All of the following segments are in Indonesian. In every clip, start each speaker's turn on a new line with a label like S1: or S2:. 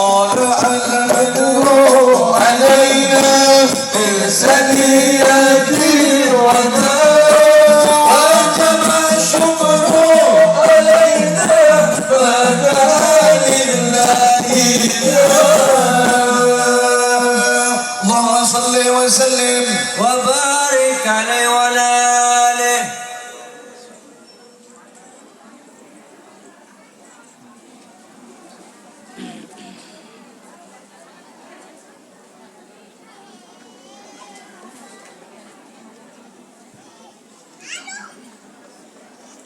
S1: طلع البدر علينا من ثنيات الوداع وجب الشكر علينا فدا لله اللهم صل وسلم
S2: وبارك عليه وعلى آله.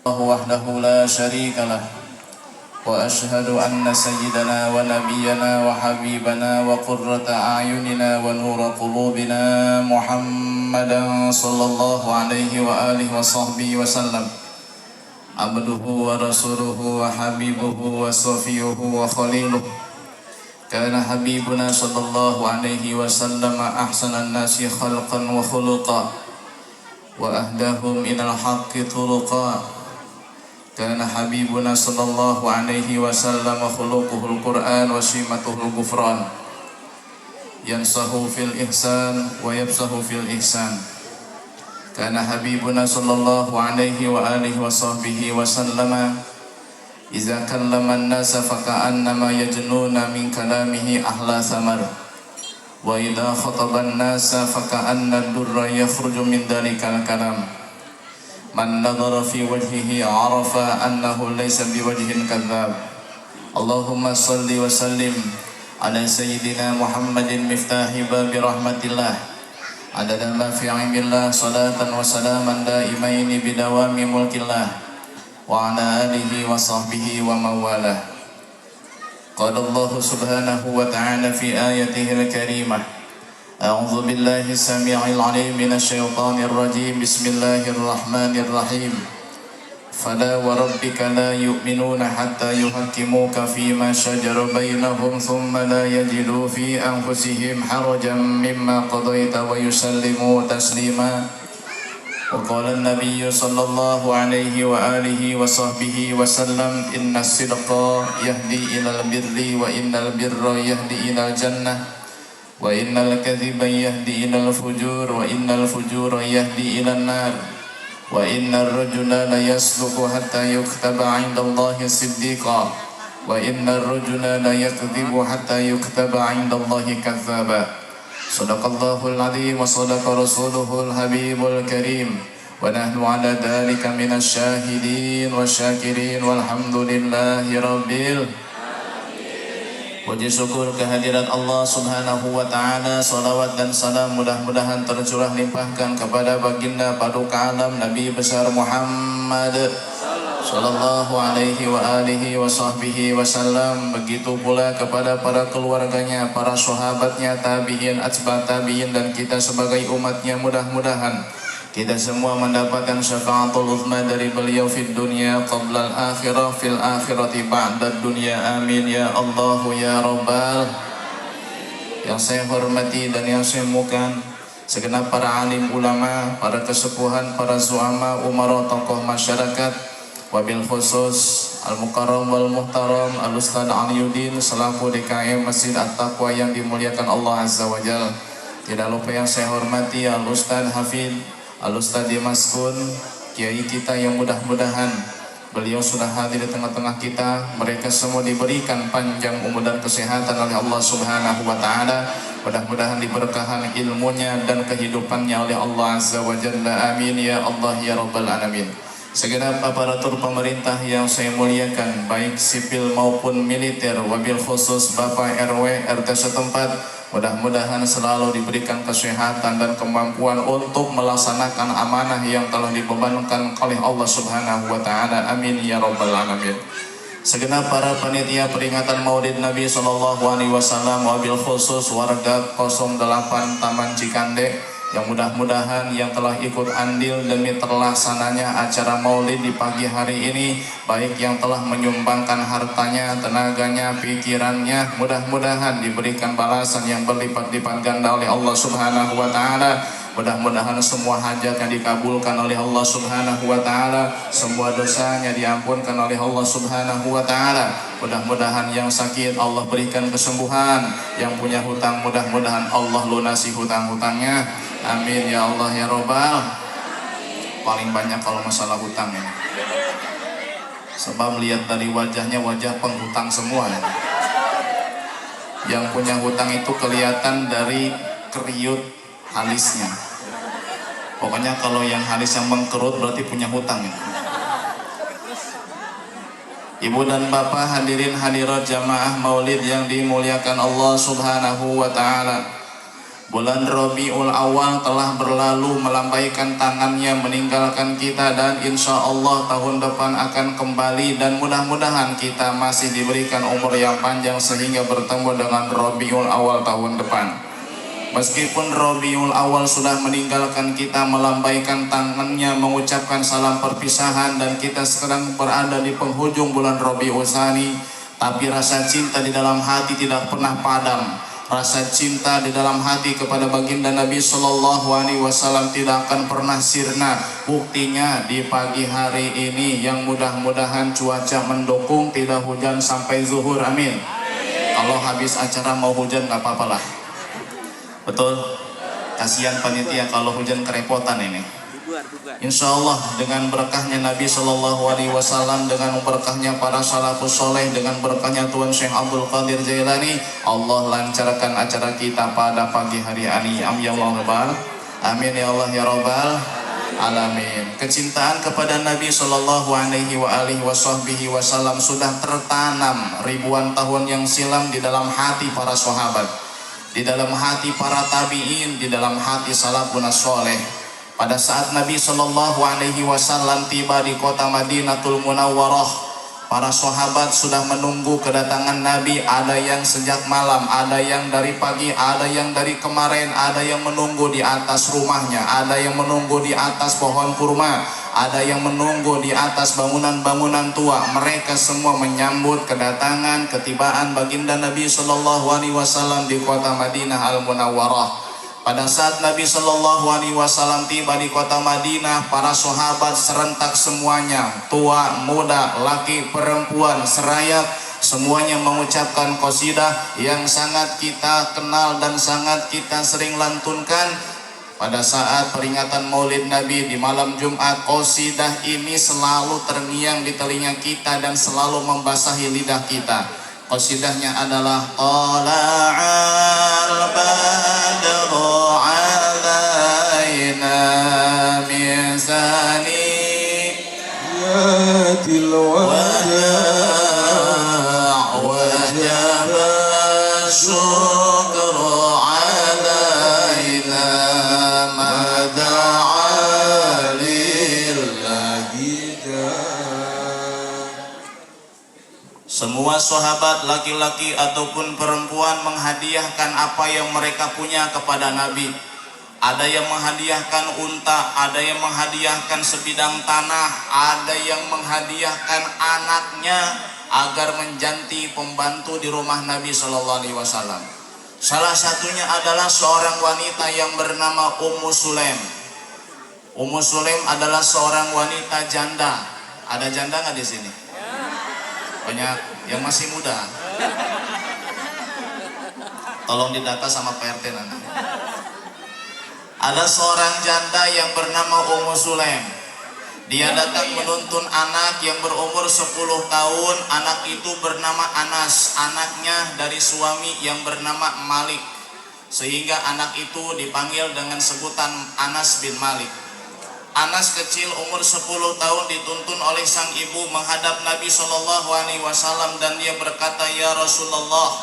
S1: الله وحده لا شريك له وأشهد أن سيدنا ونبينا وحبيبنا وقرة أعيننا ونور قلوبنا محمدا صلى الله عليه وآله وصحبه وسلم عبده ورسوله وحبيبه وصفيه وخليله كان حبيبنا صلى الله عليه وسلم أحسن الناس خلقا وخلقا وأهداهم إلى الحق طرقا كان حبيبنا صلى الله عليه وسلم خلقه القرآن وسمته الغفران ينصح في الإحسان ويبصح في الإحسان كان حبيبنا صلى الله عليه وآله وصحبه وسلم إذا كلم الناس فكأنما يجنون من كلامه أحلى ثمر وإذا خطب الناس فكأن الدر يخرج من ذلك الكلام من نظر في وجهه عرف أنه ليس بوجه كذاب اللهم صل وسلم على سيدنا محمد مفتاح باب رحمة الله عدد ما في علم الله صلاة وسلاما دائمين بدوام ملك الله وعلى آله وصحبه ومن والاه قال الله سبحانه وتعالى في آيته الكريمة أعوذ بالله السميع العليم من الشيطان الرجيم بسم الله الرحمن الرحيم فلا وربك لا يؤمنون حتى يحكموك فيما شجر بينهم ثم لا يجدوا في أنفسهم حرجا مما قضيت ويسلموا تسليما وقال النبي صلى الله عليه وآله وصحبه وسلم إن الصدق يهدي إلى البر وإن البر يهدي إلى الجنة وإن الكذب يهدي إلى الفجور وإن الفجور يهدي إلى النار وإن الرجل ليصدق حتى يكتب عند الله صديقا وإن الرجل ليكذب حتى يكتب عند الله كذابا صدق الله العظيم وصدق رسوله الحبيب الكريم ونحن على ذلك من الشاهدين والشاكرين والحمد لله رب العالمين. Puji syukur kehadirat Allah subhanahu wa ta'ala. Salawat dan salam mudah-mudahan tercurah limpahkan kepada baginda paduka alam Nabi besar Muhammad sallallahu alaihi wa alihi wa sahbihi wasallam. Begitu pula kepada para keluarganya, para sahabatnya, tabi'in, atba' tabi'in, dan kita sebagai umatnya. Mudah-mudahan kita semua mendapatkan syafaatul uzma dari beliau fid dunya qabla al-akhirah fil akhirati ba'da dunya. Amin ya Allah ya Rabbal. Yang saya hormati dan yang saya muliakan segenap para alim ulama, para kesepuhan, para zuama, umara, tokoh masyarakat, wabil khusus al-mukarram wal muhtaram al-ustad Aliyuddin selaku DKM Masjid At-Taqwa yang dimuliakan Allah Azza wa Jalla. Tidak lupa yang saya hormati al-ustad Hafid Al-Ustaz Dimas Kun, kiai kita yang mudah-mudahan beliau sudah hadir di tengah-tengah kita. Mereka semua diberikan panjang umur dan kesehatan oleh Allah Subhanahu wa ta'ala. Mudah-mudahan diberkahan ilmunya dan kehidupannya oleh Allah Azza wa Jalla. Amin ya Allah ya Rabbal Alamin. Segenap aparatur pemerintah yang saya muliakan, baik sipil maupun militer, wabil khusus Bapak RW RT setempat, mudah-mudahan selalu diberikan kesehatan dan kemampuan untuk melaksanakan amanah yang telah dibebankan oleh Allah Subhanahu wa ta'ala. Amin ya Rabbal Alamin. Segenap para panitia peringatan Maulid Nabi sallallahu alaihi wasallam, wabil khusus warga 08 Taman Cikande, yang mudah-mudahan yang telah ikut andil demi terlaksananya acara Maulid di pagi hari ini, baik yang telah menyumbangkan hartanya, tenaganya, pikirannya, mudah-mudahan diberikan balasan yang berlipat-lipat ganda oleh Allah Subhanahu wa ta'ala. Mudah-mudahan semua hajatnya dikabulkan oleh Allah Subhanahu wa taala, semua dosanya diampunkan oleh Allah Subhanahu wa taala. Mudah-mudahan yang sakit Allah berikan kesembuhan, yang punya hutang mudah-mudahan Allah lunasi hutang-hutangnya. Amin ya Allah ya Robbal. Paling banyak kalau masalah hutang ini. Sebab melihat dari wajahnya wajah penghutang semua ya. Yang punya hutang itu kelihatan dari kriut alisnya. Pokoknya kalau yang alisnya mengkerut berarti punya hutang ya. Ibu dan bapak hadirin hadirat jamaah maulid yang dimuliakan Allah Subhanahu wa taala. Bulan Rabiul Awal telah berlalu melambaikan tangannya meninggalkan kita, dan insya Allah tahun depan akan kembali, dan mudah-mudahan kita masih diberikan umur yang panjang sehingga bertemu dengan Rabiul Awal tahun depan. Meskipun Rabiul Awal sudah meninggalkan kita, melambaikan tangannya mengucapkan salam perpisahan, dan kita sekarang berada di penghujung bulan Rabiul Tsani, tapi rasa cinta di dalam hati tidak pernah padam. Rasa cinta di dalam hati kepada baginda Nabi Sallallahu Alaihi Wasallam tidak akan pernah sirna. Buktinya di pagi hari ini yang mudah-mudahan cuaca mendukung, tidak hujan sampai zuhur, amin. Kalau habis acara mau hujan gak apa-apalah. Betul? Kasihan panitia kalau hujan kerepotan ini. Insya Allah dengan berkahnya Nabi Sallallahu Alaihi Wasallam, dengan berkahnya para salafus soleh, dengan berkahnya Tuan Syekh Abdul Qadir Jailani, Allah lancarkan acara kita pada pagi hari ini. Amin ya Allah. Amin ya Allah ya Rabbal alamin. Kecintaan kepada Nabi Sallallahu Alaihi Wasallam sudah tertanam ribuan tahun yang silam di dalam hati para sahabat, di dalam hati para tabiin, di dalam hati salafun soleh. Pada saat Nabi Shallallahu Alaihi Wasallam tiba di kota Madinatul Munawwarah, para sahabat sudah menunggu kedatangan Nabi. Ada yang sejak malam, ada yang dari pagi, ada yang dari kemarin, ada yang menunggu di atas rumahnya, ada yang menunggu di atas pohon kurma, ada yang menunggu di atas bangunan-bangunan tua. Mereka semua menyambut kedatangan ketibaan baginda Nabi Shallallahu Alaihi Wasallam di kota Madinah Al Munawwarah. Pada saat Nabi Shallallahu Alaihi Wasallam tiba di kota Madinah, para sahabat serentak semuanya, tua, muda, laki, perempuan, serayat, semuanya mengucapkan qasidah yang sangat kita kenal dan sangat kita sering lantunkan. Pada saat peringatan Maulid Nabi di malam Jumat, qasidah ini selalu terngiang di telinga kita dan selalu membasahi lidah kita. Qasidahnya adalah Tala'al badru alaina min saniyatil wada' wajaba syukru alaina mada'a lillahi jalla. Semua sahabat laki-laki ataupun perempuan menghadiahkan apa yang mereka punya kepada Nabi. Ada yang menghadiahkan unta, ada yang menghadiahkan sebidang tanah, ada yang menghadiahkan anaknya agar menjadi pembantu di rumah Nabi Sallallahu Alaihi Wasallam. Salah satunya adalah seorang wanita yang bernama Ummu Sulaim. Ummu Sulaim adalah seorang wanita janda. Ada janda nggak di sini? Banyak yang masih muda. Tolong didata sama PRT nanti. Ada seorang janda yang bernama Ummu Sulaim. Dia datang menuntun anak yang berumur 10 tahun. Anak itu bernama Anas, anaknya dari suami yang bernama Malik. Sehingga anak itu dipanggil dengan sebutan Anas bin Malik. Anas kecil umur 10 tahun dituntun oleh sang ibu menghadap Nabi Shallallahu Alaihi Wasallam, dan dia berkata, "Ya Rasulullah,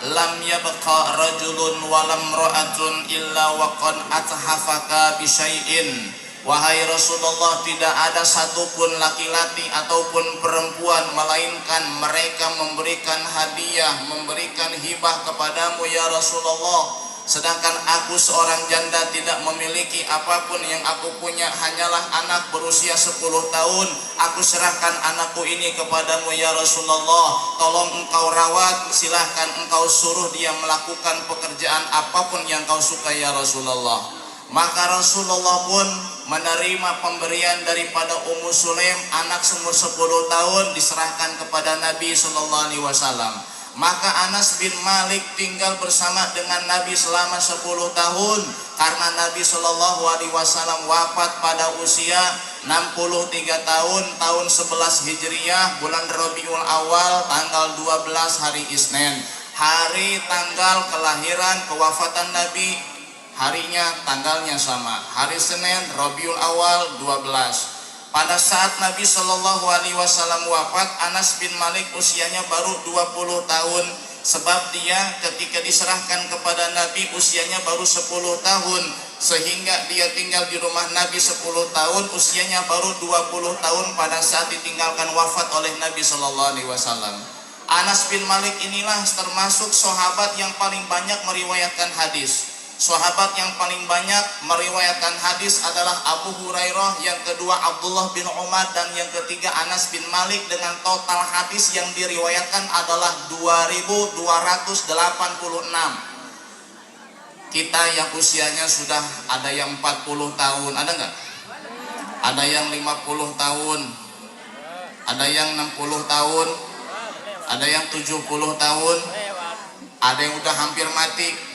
S1: lam yabqa rajulun walam ra'atun illa waqad athafaka bisyai'in." Wahai Rasulullah, tidak ada satupun laki-laki ataupun perempuan melainkan mereka memberikan hadiah, memberikan hibah kepadamu ya Rasulullah. Sedangkan aku seorang janda tidak memiliki apapun, yang aku punya hanyalah anak berusia 10 tahun. Aku serahkan anakku ini kepadamu ya Rasulullah. Tolong engkau rawat, silahkan engkau suruh dia melakukan pekerjaan apapun yang kau suka ya Rasulullah. Maka Rasulullah pun menerima pemberian daripada Ummu Sulaim, anak umur 10 tahun, diserahkan kepada Nabi sallallahu alaihi wasallam. Maka Anas bin Malik tinggal bersama dengan Nabi selama 10 tahun karena Nabi sallallahu alaihi wasallam wafat pada usia 63 tahun, tahun 11 Hijriah, bulan Rabiul Awal, tanggal 12 hari Isnin. Hari tanggal kelahiran kewafatan Nabi, harinya tanggalnya sama, hari Senin Rabiul Awal 12. Pada saat Nabi Shallallahu Alaihi Wasallam wafat, Anas bin Malik usianya baru 20 tahun, sebab dia ketika diserahkan kepada Nabi usianya baru 10 tahun, sehingga dia tinggal di rumah Nabi 10 tahun, usianya baru 20 tahun pada saat ditinggalkan wafat oleh Nabi Shallallahu Alaihi Wasallam. Anas bin Malik inilah termasuk sahabat yang paling banyak meriwayatkan hadis. Sahabat yang paling banyak meriwayatkan hadis adalah Abu Hurairah, yang kedua Abdullah bin Umar, dan yang ketiga Anas bin Malik, dengan total hadis yang diriwayatkan adalah 2286. Kita yang usianya sudah ada yang 40 tahun, ada nggak? Ada yang 50 tahun, ada yang 60 tahun, ada yang 70 tahun, ada yang udah hampir mati.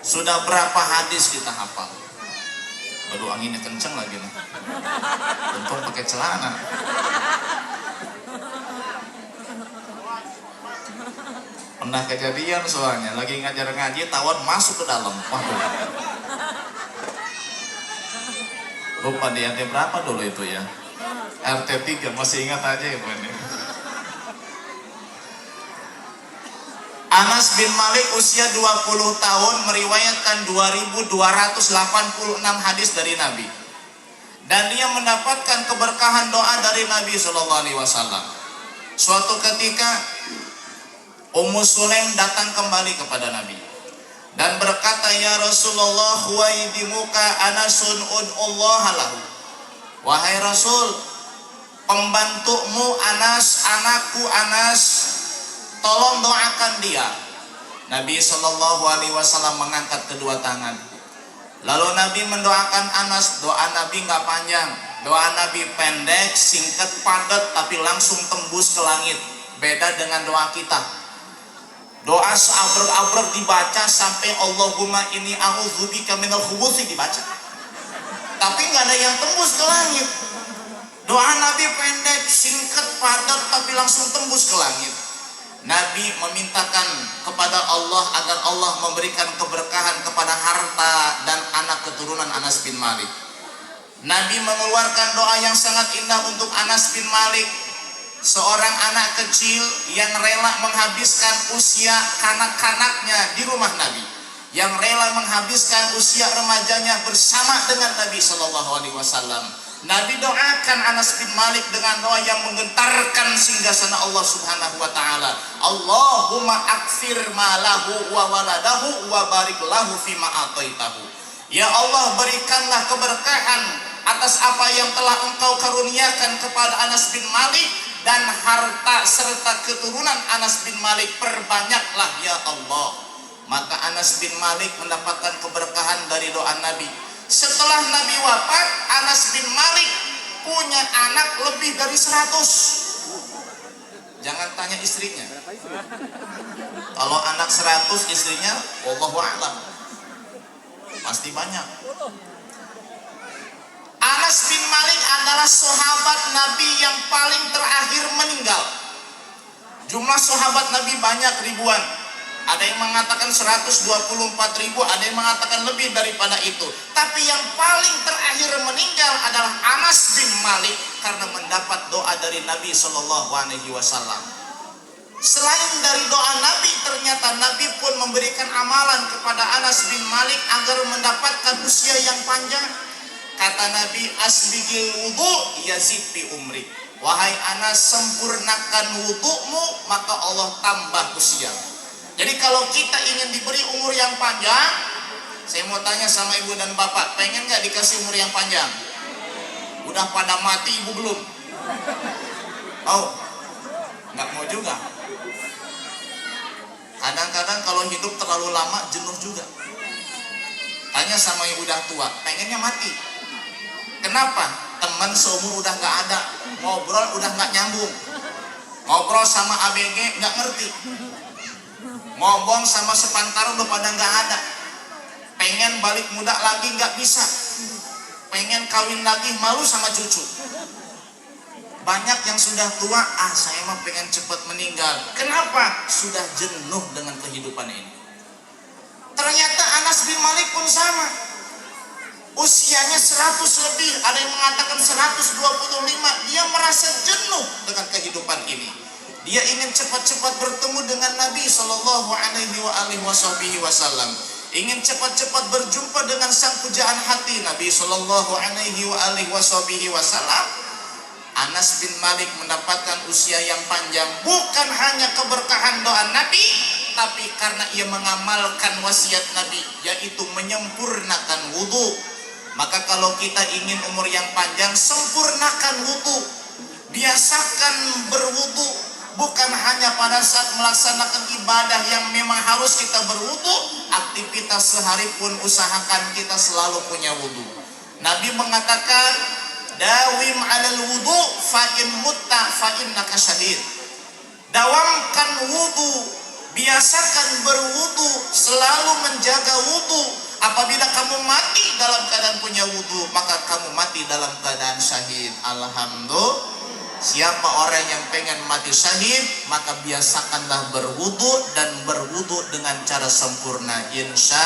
S1: Sudah berapa hadis kita hafal? Aduh, anginnya kenceng lagi nih. Untung pakai celana. Pernah kejadian soalnya lagi ngajar ngaji, tawon masuk ke dalam. Waduh. Lupa di RT berapa dulu itu ya? RT 3, masih ingat aja ya ini. Anas bin Malik usia 20 tahun meriwayatkan 2286 hadis dari Nabi. Dan dia mendapatkan keberkahan doa dari Nabi sallallahu alaihi wasallam. Suatu ketika Ummu Sulaim datang kembali kepada Nabi dan berkata, "Ya Rasulullah, huwaidimuka Anasun ud'ullaha lahu." Wahai Rasul, pembantumu Anas, anakku Anas, tolong doakan dia. Nabi Shallallahu Alaihi Wasallam mengangkat kedua tangan. Lalu Nabi mendoakan Anas. Doa Nabi nggak panjang, doa Nabi pendek, singkat, padat, tapi langsung tembus ke langit. Beda dengan doa kita. Doa seabrek-abrek dibaca sampai Allahumma inni a'udzubika minal khubuthi dibaca, tapi nggak ada yang tembus ke langit. Doa Nabi pendek, singkat, padat, tapi langsung tembus ke langit. Nabi memintakan kepada Allah agar Allah memberikan keberkahan kepada harta dan anak keturunan Anas bin Malik. Nabi mengeluarkan doa yang sangat indah untuk Anas bin Malik, seorang anak kecil yang rela menghabiskan usia kanak-kanaknya di rumah Nabi, yang rela menghabiskan usia remajanya bersama dengan Nabi Shallallahu Alaihi Wasallam. Nabi doakan Anas bin Malik dengan doa yang menggentarkan singgasana Allah Subhanahu wa taala. Allahumma akfir malahu wa waladahu wa barik lahu fima ataitahu. Ya Allah, berikanlah keberkahan atas apa yang telah Engkau karuniakan kepada Anas bin Malik, dan harta serta keturunan Anas bin Malik perbanyaklah ya Allah. Maka Anas bin Malik mendapatkan keberkahan dari doa Nabi. Setelah Nabi wafat, Anas bin Malik punya anak lebih dari 100. Jangan tanya istrinya. Kalau anak 100 istrinya, wallahu a'lam, pasti banyak. Anas bin Malik adalah sahabat Nabi yang paling terakhir meninggal. Jumlah sahabat Nabi banyak, ribuan. Ada yang mengatakan 124.000, ada yang mengatakan lebih daripada itu. Tapi yang paling terakhir meninggal adalah Anas bin Malik karena mendapat doa dari Nabi Shallallahu Alaihi Wasallam. Selain dari doa Nabi, ternyata Nabi pun memberikan amalan kepada Anas bin Malik agar mendapatkan usia yang panjang. Kata Nabi, asbigil wudu yazid bi umri. Wahai Anas, sempurnakan wudumu, maka Allah tambah usia. Jadi kalau kita ingin diberi umur yang panjang, saya mau tanya sama ibu dan bapak, pengen nggak dikasih umur yang panjang? Udah pada mati ibu belum? Oh, nggak mau juga. Kadang-kadang kalau hidup terlalu lama jenuh juga. Tanya sama yang udah tua, pengennya mati. Kenapa? Teman seumur udah nggak ada, ngobrol udah nggak nyambung, ngobrol sama ABG nggak ngerti, ngomong sama sepantaran udah pada nggak ada. Pengen balik muda lagi nggak bisa, pengen kawin lagi malu sama cucu. Banyak yang sudah tua, saya mah pengen cepat meninggal. Kenapa? Sudah jenuh dengan kehidupan ini. Ternyata Anas bin Malik pun sama. Usianya 100 lebih, ada yang mengatakan 125. Dia merasa jenuh dengan kehidupan ini. Dia ingin cepat-cepat bertemu dengan Nabi Shallallahu Alaihi Wasallam. Ingin cepat-cepat berjumpa dengan sang pujaan hati Nabi Shallallahu Alaihi Wasallam. Anas bin Malik mendapatkan usia yang panjang bukan hanya keberkahan doa Nabi, tapi karena ia mengamalkan wasiat Nabi, yaitu menyempurnakan wudhu. Maka kalau kita ingin umur yang panjang, sempurnakan wudhu. Biasakan berwudhu, bukan hanya pada saat melaksanakan ibadah yang memang harus kita berwudhu. Aktivitas sehari pun usahakan kita selalu punya wudhu. Nabi mengatakan, dawim alal wudhu fa in mutta fa innaka syahid. Dawamkan wudhu, biasakan berwudhu, selalu menjaga wudhu. Apabila kamu mati dalam keadaan punya wudhu, maka kamu mati dalam keadaan syahid. Alhamdulillah. Siapa orang yang pengen mati syahid, maka biasakanlah berwudhu, dan berwudhu dengan cara sempurna. Insya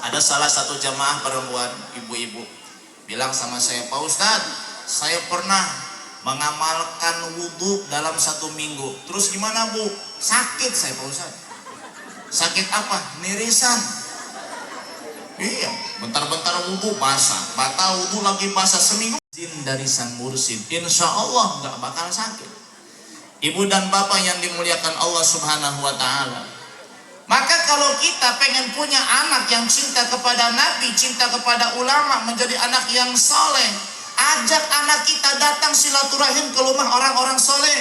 S1: ada salah satu jamaah perempuan, ibu-ibu, bilang sama saya, Pak Ustadz, saya pernah mengamalkan wudhu dalam 1 minggu. Terus gimana Bu? Sakit saya Pak Ustadz. Sakit apa? Nirisan. Iya, bentar-bentar wudhu basah, batal wudhu lagi basah, seminggu. Izin dari sang mursid, insya Allah nggak bakal sakit. Ibu dan bapak yang dimuliakan Allah Subhanahu Wa Taala. Maka kalau kita pengen punya anak yang cinta kepada Nabi, cinta kepada ulama, menjadi anak yang soleh, ajak anak kita datang silaturahim ke rumah orang-orang soleh.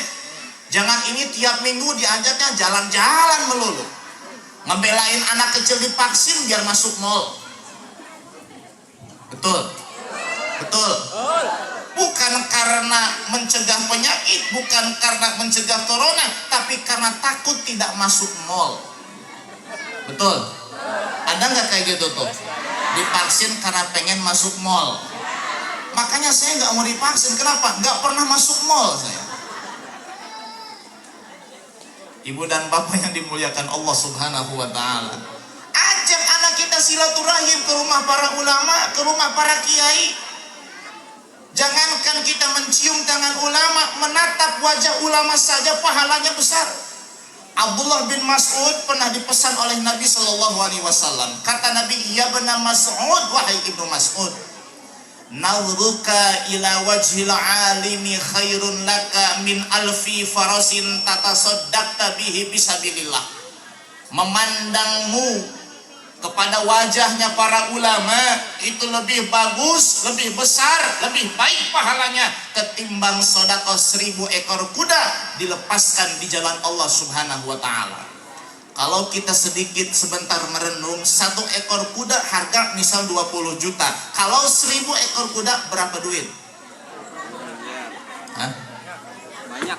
S1: Jangan ini tiap minggu diajaknya jalan-jalan melulu, ngebelain anak kecil divaksin biar masuk mall. Betul? Betul? Bukan karena mencegah penyakit, bukan karena mencegah corona, tapi karena takut tidak masuk mall. Betul? Ada nggak kayak gitu tuh? Divaksin karena pengen masuk mall. Makanya saya nggak mau divaksin. Kenapa? Nggak pernah masuk mall saya. Ibu dan bapak yang dimuliakan Allah Subhanahu Wa Taala, ajak anak kita silaturahim ke rumah para ulama, ke rumah para kiai. Jangankan kita mencium tangan ulama, menatap wajah ulama saja pahalanya besar. Abdullah bin Mas'ud pernah dipesan oleh Nabi Shallallahu Alaihi Wasallam. Kata Nabi, ya benar Mas'ud, wahai ibnu Mas'ud, nawruka ila wajhil alimi khairun laka min alfi farasin tatasaddaqta bihi bisabilillah. Memandangmu kepada wajahnya para ulama itu lebih bagus, lebih besar, lebih baik pahalanya ketimbang sedekah 1000 ekor kuda dilepaskan di jalan Allah Subhanahu Wa Taala. Kalau kita sedikit sebentar merenung, 1 ekor kuda harga misal 20 juta. Kalau 1000 ekor kuda berapa duit? Hah? Banyak.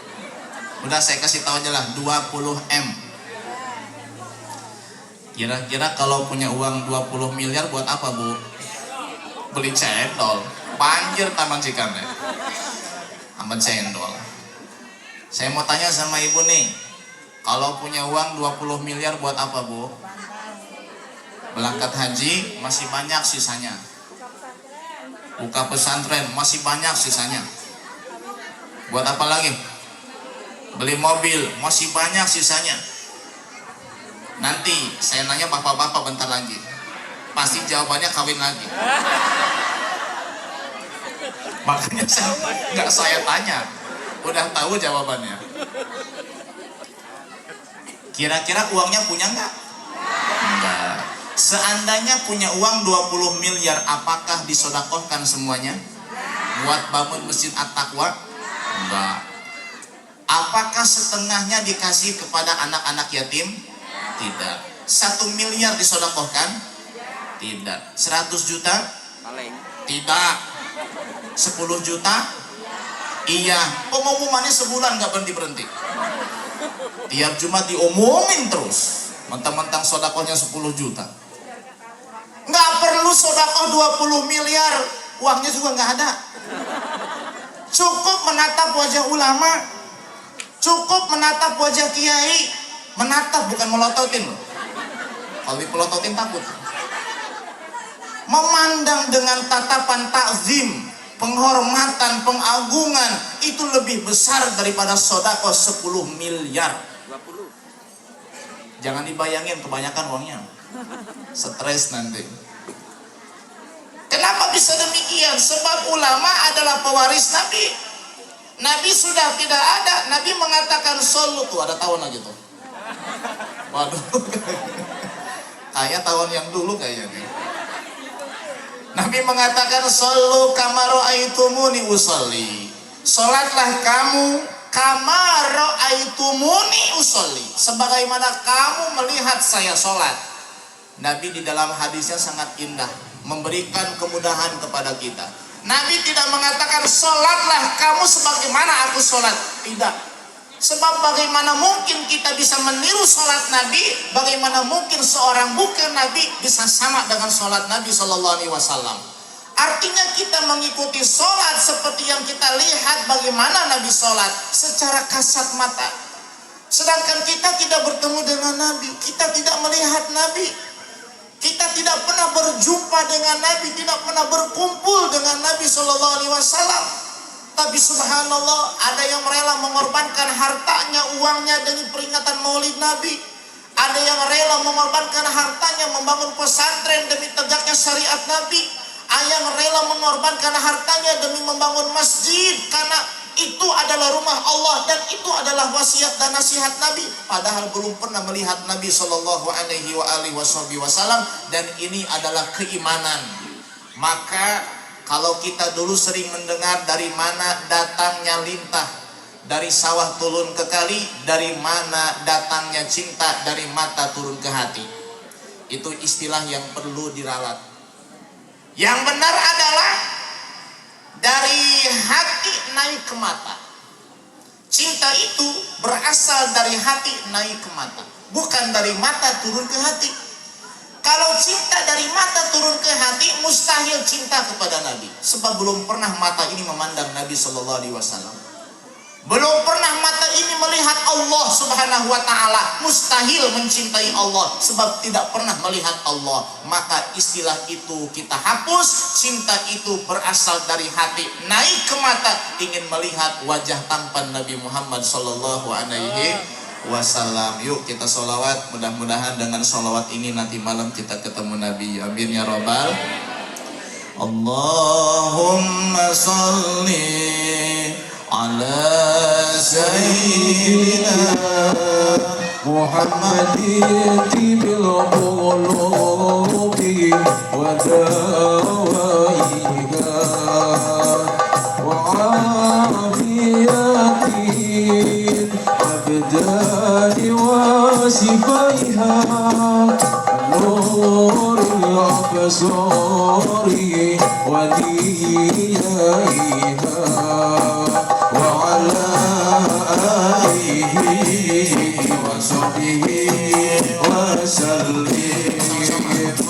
S1: Udah saya kasih tahu aja lah, 20 M. Kira-kira kalau punya uang 20 miliar buat apa Bu? Beli cendol. Banjir Taman Cikannya. Taman cendol. Saya mau tanya sama ibu nih, kalau punya uang 20 miliar buat apa Bu? Berangkat haji masih banyak sisanya. Buka pesantren masih banyak sisanya. Buat apa lagi? Beli mobil masih banyak sisanya. Nanti saya nanya bapak-bapak bentar lagi, pasti jawabannya kawin lagi. Makanya nggak saya tanya, udah tahu jawabannya. Kira-kira uangnya punya nggak? Enggak. Seandainya punya uang 20 miliar, apakah disodakohkan semuanya? Buat bangun masjid At-Taqwa? Enggak. Apakah setengahnya dikasih kepada anak-anak yatim? Tidak. 1 miliar disodakohkan? Tidak. 100 juta? Tidak. 10 juta? Iya. Pengumumannya sebulan gak berhenti-berhenti. Tiap Jumat diumumin terus. Mentang-mentang sodakohnya 10 juta. Gak perlu sodakoh 20 miliar. Uangnya juga gak ada. Cukup menatap wajah ulama. Cukup menatap wajah kiai. Menatap, bukan melototin. Kalau dipelototin takut. Memandang dengan tatapan takzim, penghormatan, pengagungan, itu lebih besar daripada sedekah 10 miliar. 20. Jangan dibayangin kebanyakan uangnya. Stres nanti. Kenapa bisa demikian? Sebab ulama adalah pewaris Nabi. Nabi sudah tidak ada. Nabi mengatakan solu tuh, ada tahun aja tuh. Waduh. Kayak tahun yang dulu kayaknya. Nabi mengatakan solu kama ra'aitumuni usolli. Salatlah kamu kama ra'aitumuni usolli, sebagaimana kamu melihat saya salat. Nabi di dalam hadisnya sangat indah, memberikan kemudahan kepada kita. Nabi tidak mengatakan salatlah kamu sebagaimana aku salat. Tidak. Sebab bagaimana mungkin kita bisa meniru sholat Nabi, bagaimana mungkin seorang bukan Nabi bisa sama dengan sholat Nabi SAW. Artinya kita mengikuti sholat seperti yang kita lihat bagaimana Nabi sholat secara kasat mata. Sedangkan kita tidak bertemu dengan Nabi, kita tidak melihat Nabi, kita tidak pernah berjumpa dengan Nabi, tidak pernah berkumpul dengan Nabi SAW. Tapi subhanallah, ada yang rela mengorbankan hartanya, uangnya demi peringatan maulid Nabi. Ada yang rela mengorbankan hartanya membangun pesantren demi tegaknya syariat Nabi. Ada yang rela mengorbankan hartanya demi membangun masjid karena itu adalah rumah Allah dan itu adalah wasiat dan nasihat Nabi. Padahal belum pernah melihat Nabi SAW, dan ini adalah keimanan. Maka kalau kita dulu sering mendengar dari mana datangnya lintah, dari sawah turun ke kali, dari mana datangnya cinta, dari mata turun ke hati. Itu istilah yang perlu diralat. Yang benar adalah dari hati naik ke mata. Cinta itu berasal dari hati naik ke mata, bukan dari mata turun ke hati. Kalau cinta dari mata turun ke hati, mustahil cinta kepada Nabi. Sebab belum pernah mata ini memandang Nabi SAW. Belum pernah mata ini melihat Allah Subhanahu wa ta'ala. Mustahil mencintai Allah sebab tidak pernah melihat Allah. Maka istilah itu kita hapus. Cinta itu berasal dari hati naik ke mata, ingin melihat wajah tampan Nabi Muhammad SAW. Yuk kita sholawat. Mudah-mudahan dengan sholawat ini nanti malam kita ketemu Nabi. Amin ya robbal. Allahumma salli ala sayyidina Muhammadin tibil qulubi wa dawaiha wa afiyatin abdani wa sifaiha nuril absari wa diyaiha wa ala alihi wa sahbihi wa sallim.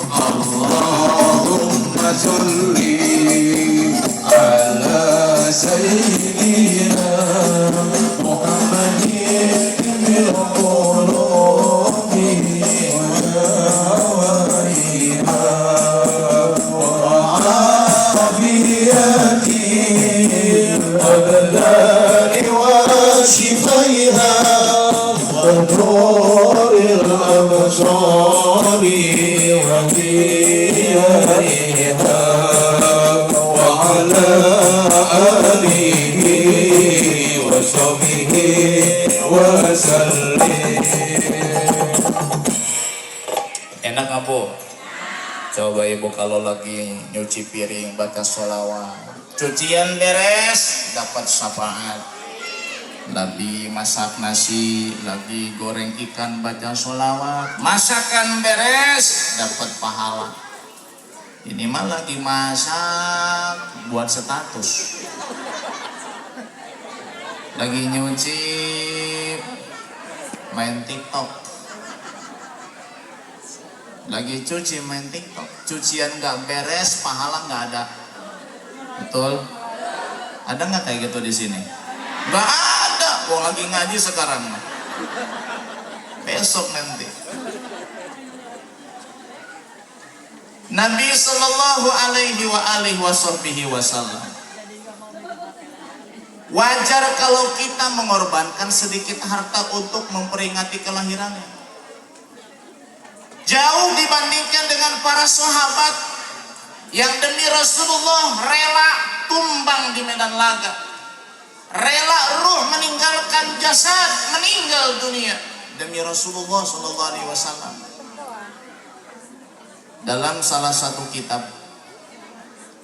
S1: Allahumma salli ala sayyidina Muhammadin bil qulubi wa dawaiha wa afiyatin abdani wa shifaiha wa nuril absari wa diyaiha wa ala alihi wa sahbihi wa sallim. Enak nggak Bu? Coba Ibu kalau lagi nyuci piring baca sholawat, cucian beres dapat syafaat. lagi masak nasi, lagi goreng ikan, baca sholawat, masakan beres, dapat pahala. Ini mah lagi masak buat status, lagi nyuci, main TikTok, lagi cuci main TikTok, cucian nggak beres, pahala nggak ada. Betul? Ada nggak kayak gitu di sini? Nggak ada. Wong lagi ngaji sekarang. Besok nanti. Nabi Sallallahu Alaihi Wasallam. Wajar kalau kita mengorbankan sedikit harta untuk memperingati kelahirannya. Jauh dibandingkan dengan para sahabat yang demi Rasulullah rela tumbang di medan laga, rela ruh meninggalkan jasad, meninggal dunia demi Rasulullah Sallallahu Alaihi Wasallam. Dalam salah satu kitab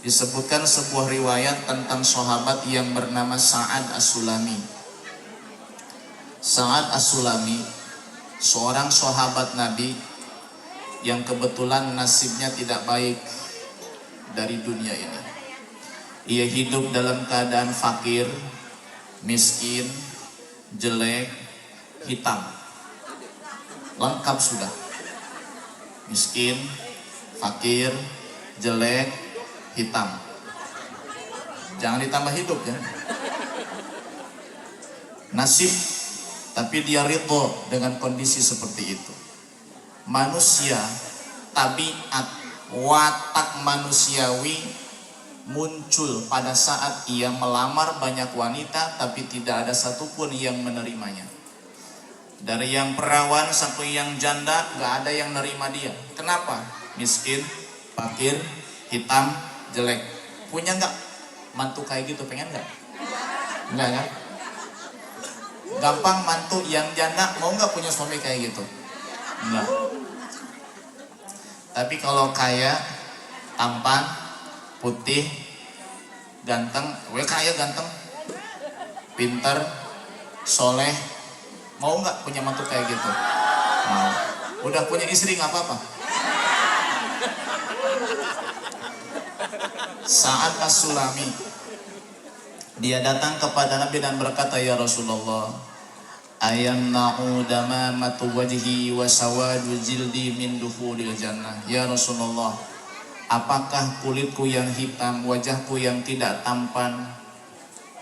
S1: disebutkan sebuah riwayat tentang sahabat yang bernama Sa'ad As-Sulami. Sa'ad As-Sulami seorang sahabat Nabi yang kebetulan nasibnya tidak baik dari dunia ini. Ia hidup dalam keadaan fakir, miskin, jelek, hitam. Lengkap sudah. Miskin, fakir, jelek, hitam. Jangan ditambah hidup ya. Nasib, tapi dia ridho dengan kondisi seperti itu. Manusia, tabiat, watak manusiawi muncul pada saat ia melamar banyak wanita, tapi tidak ada satupun yang menerimanya. Dari yang perawan sampai yang janda, gak ada yang nerima dia. Kenapa? Miskin, fakir, hitam, jelek. Punya nggak mantu kayak gitu? Pengen nggak? Enggak kan? Gampang mantu yang janda, mau nggak punya suami kayak gitu? Enggak. Tapi kalau kaya, tampan, putih, ganteng, kaya ganteng, pinter, soleh, mau nggak punya mantu kayak gitu? Mau. Udah punya istri nggak apa-apa. Sa'ad As-Sulami, dia datang kepada Nabi dan berkata, ya Rasulullah, ayam na'udama matu wajhi wa sawadu jildi min dukhulil jannah. Ya Rasulullah, apakah kulitku yang hitam, wajahku yang tidak tampan,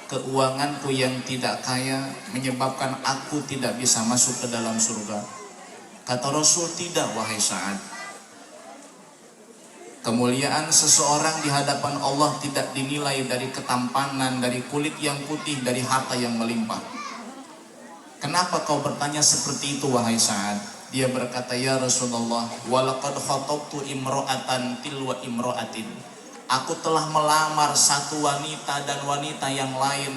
S1: keuanganku yang tidak kaya menyebabkan aku tidak bisa masuk ke dalam surga? Kata Rasul, tidak wahai Sa'ad. Kemuliaan seseorang di hadapan Allah tidak dinilai dari ketampanan, dari kulit yang putih, dari harta yang melimpah. Kenapa kau bertanya seperti itu wahai Sa'ad? Dia berkata, ya Rasulullah, walaqad khatabtu imra'atan tilwa imra'atin. Aku telah melamar satu wanita dan wanita yang lain.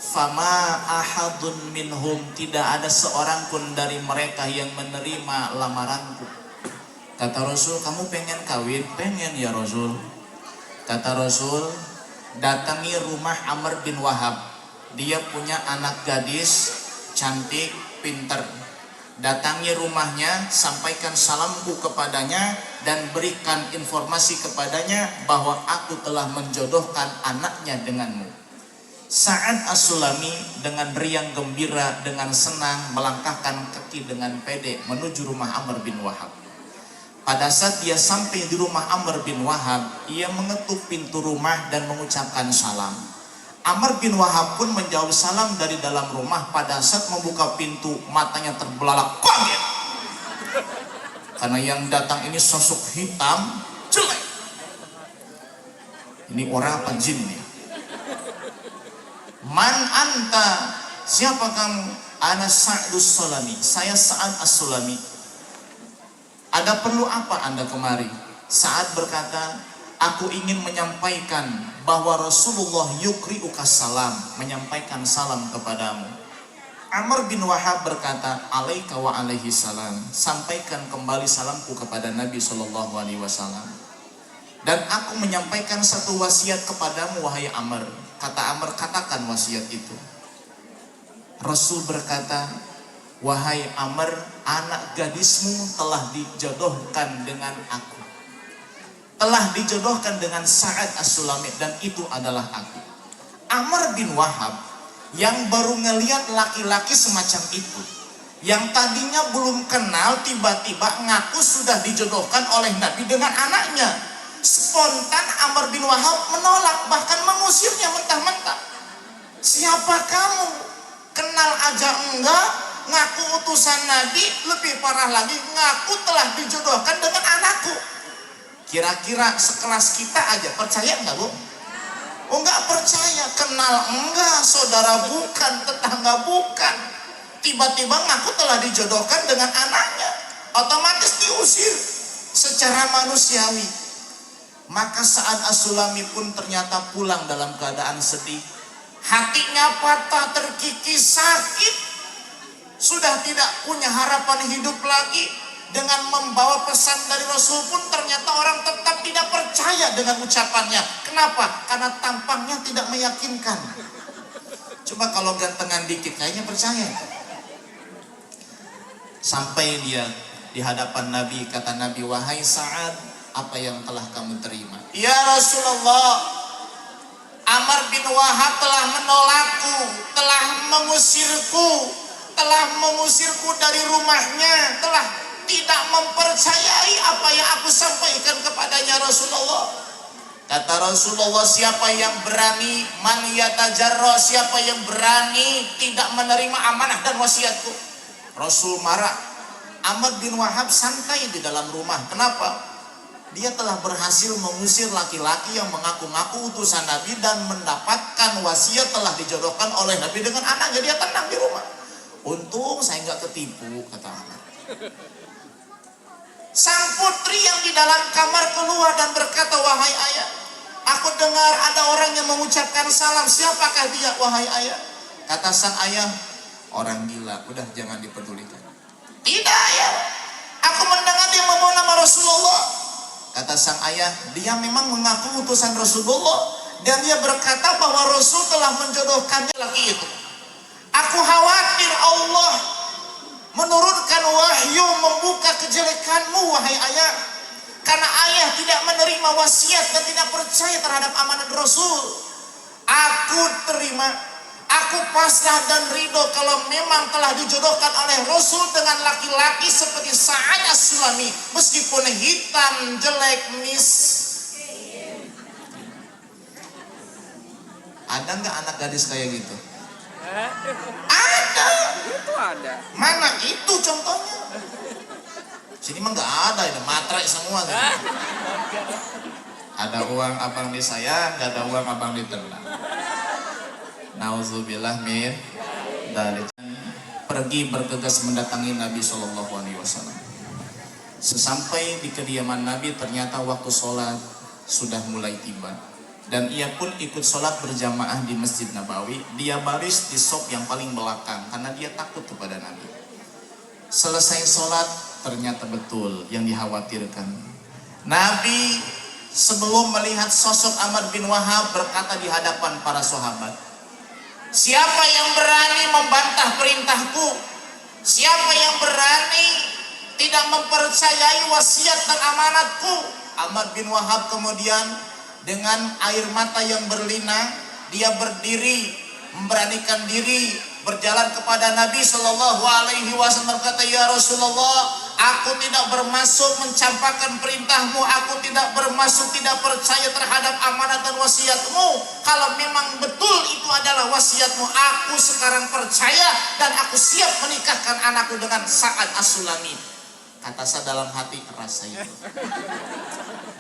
S1: Fama ahadun minhum, tidak ada seorang pun dari mereka yang menerima lamaranku. Kata Rasul, kamu pengen kawin? Pengen ya Rasul. Kata Rasul, datangi rumah Amr bin Wahab. Dia punya anak gadis, cantik, pinter. Datangi rumahnya, sampaikan salamku kepadanya, dan berikan informasi kepadanya bahwa aku telah menjodohkan anaknya denganmu. Sa'ad As-Sulami dengan riang gembira, dengan senang melangkahkan kaki dengan pede menuju rumah Amr bin Wahab. Pada saat dia sampai di rumah Amr bin Wahab, ia mengetuk pintu rumah dan mengucapkan salam. Amr bin Wahab pun menjawab salam dari dalam rumah. Pada saat membuka pintu, matanya terbelalak kaget. Karena yang datang ini sosok hitam, jelek. Ini orang apa jin nih? Man anta, siapa kamu? Ana Sa'dus Sulami, saya Sa'ad As-Sulami. Ada perlu apa Anda kemari? Sa'ad berkata, aku ingin menyampaikan bahwa Rasulullah yukri'uka salam, menyampaikan salam kepadamu. Amr bin Wahab berkata, alaika wa alaihi salam, sampaikan kembali salamku kepada Nabi SAW. Dan aku menyampaikan satu wasiat kepadamu wahai Amr. Kata Amr, katakan wasiat itu. Rasul berkata, wahai Amr, anak gadismu telah dijodohkan dengan aku, telah dijodohkan dengan Sa'ad As-Sulami, dan itu adalah aku. Amr bin Wahab yang baru ngelihat laki-laki semacam itu, yang tadinya belum kenal, tiba-tiba ngaku sudah dijodohkan oleh Nabi dengan anaknya. Spontan Amr bin Wahab menolak, bahkan mengusirnya mentah-mentah. Siapa kamu? Kenal aja enggak, ngaku utusan Nabi, lebih parah lagi ngaku telah dijodohkan dengan anakku. Kira-kira sekelas kita aja percaya enggak, Bu? Oh, enggak percaya. Kenal enggak, saudara bukan, tetangga bukan, tiba-tiba ngaku telah dijodohkan dengan anaknya, otomatis diusir secara manusiawi. Maka Sa'ad As-Sulami pun ternyata pulang dalam keadaan sedih, hatinya patah, terkikis, sakit, sudah tidak punya harapan hidup lagi. Dengan membawa pesan dari Rasul pun ternyata orang tetap tidak percaya dengan ucapannya. Kenapa? Karena tampangnya tidak meyakinkan. Coba kalau gantengan dikit kayaknya percaya. Sampai dia di hadapan Nabi, kata Nabi, wahai Sa'ad, apa yang telah kamu terima? Ya Rasulullah, Amr bin Wahab telah menolakku, telah mengusirku dari rumahnya, telah tidak mempercayai apa yang aku sampaikan kepadanya Rasulullah. Kata Rasulullah, siapa yang berani, man yatajarra, siapa yang berani tidak menerima amanah dan wasiatku. Rasul marah. Amr bin Wahab santai di dalam rumah. Kenapa? Dia telah berhasil mengusir laki-laki yang mengaku-ngaku utusan Nabi dan mendapatkan wasiat telah dijodohkan oleh Nabi dengan anaknya. Dia tenang di rumah. Untung saya nggak ketipu, kata Amr. Sang putri yang di dalam kamar keluar dan berkata, wahai ayah, aku dengar ada orang yang mengucapkan salam. Siapakah dia, wahai ayah? Kata sang ayah, orang gila, udah jangan dipedulikan. Tidak ayah, aku mendengar dia membawa nama Rasulullah. Kata sang ayah, dia memang mengaku utusan Rasulullah, dan dia berkata bahwa Rasul telah menjodohkannya laki itu. Aku khawatir Allah menurunkan wahyu membuka kejelekanmu, wahai ayah, karena ayah tidak menerima wasiat dan tidak percaya terhadap amanat Rasul. Aku terima, aku pasrah dan ridho kalau memang telah dijodohkan oleh Rasul dengan laki-laki seperti Sa'ad As-Sulami, meskipun hitam, jelek, miskin. Ada nggak anak gadis kayak gitu? Ada.
S2: Itu ada.
S1: Mana itu contohnya? Sini mah nggak ada, itu matre semua. Gitu. Ada uang abang disayang, nggak ada uang abang ditendang. Nauzubillah min dzalik. Pergi bergegas mendatangi Nabi Shallallahu Alaihi Wasallam. Sesampai di kediaman Nabi, ternyata waktu sholat sudah mulai tiba. Dan ia pun ikut sholat berjamaah di Masjid Nabawi. Dia baris di sop yang paling belakang karena dia takut kepada Nabi. Selesai sholat, ternyata betul yang dikhawatirkan. Nabi sebelum melihat sosok Amr bin Wahab berkata di hadapan para sahabat, siapa yang berani membantah perintahku? Siapa yang berani tidak mempercayai wasiat dan amanatku? Amr bin Wahab kemudian dengan air mata yang berlinang, dia berdiri, memberanikan diri, berjalan kepada Nabi Shallallahu Alaihi Wasallam, berkata, ya Rasulullah, aku tidak bermaksud mencampakkan perintahmu, aku tidak bermaksud tidak percaya terhadap amanat dan wasiatmu. Kalau memang betul itu adalah wasiatmu, aku sekarang percaya dan aku siap menikahkan anakku dengan Sa'ad As-Sulami. Kata saya dalam hati, rasa itu.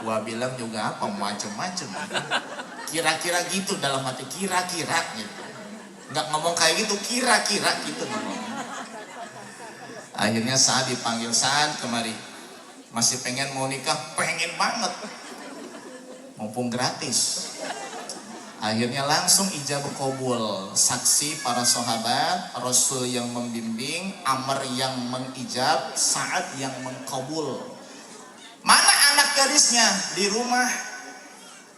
S1: Gua bilang juga apa, macem-macem. Kira-kira gitu dalam hati, kira-kira gitu. Nggak ngomong kayak gitu, kira-kira gitu ngomong. Akhirnya saat dipanggil, saat kemari, masih pengen mau nikah, pengen banget, mumpung gratis. Akhirnya langsung ijab qabul, saksi para sahabat, Rasul yang membimbing, Amr yang mengijab, Sa'ad yang mengkabul. Mana anak gadisnya? Di rumah.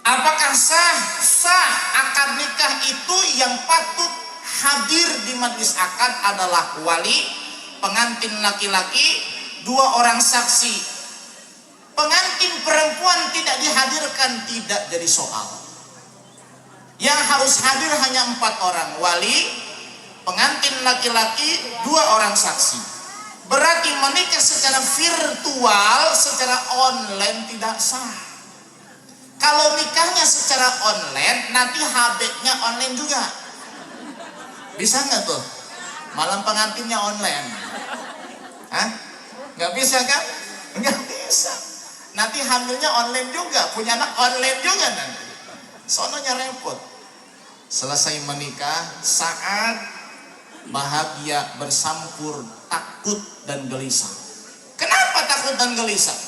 S1: Apakah sah? Sah. Akad nikah itu yang patut hadir di majlis akad adalah wali, pengantin laki-laki, 2 orang saksi. Pengantin perempuan tidak dihadirkan, tidak jadi soal. Yang harus hadir hanya 4 orang, wali, pengantin laki-laki, 2 orang saksi. Berarti menikah secara virtual, secara online tidak sah. Kalau nikahnya secara online, nanti habeknya online juga. Bisa nggak tuh? Malam pengantinnya online. Hah? Nggak bisa kan? Nggak bisa. Nanti hamilnya online juga, punya anak online juga nanti. Sononya repot. Selesai menikah, saat bahagia bersampur, takut dan gelisah. Kenapa takut dan gelisah?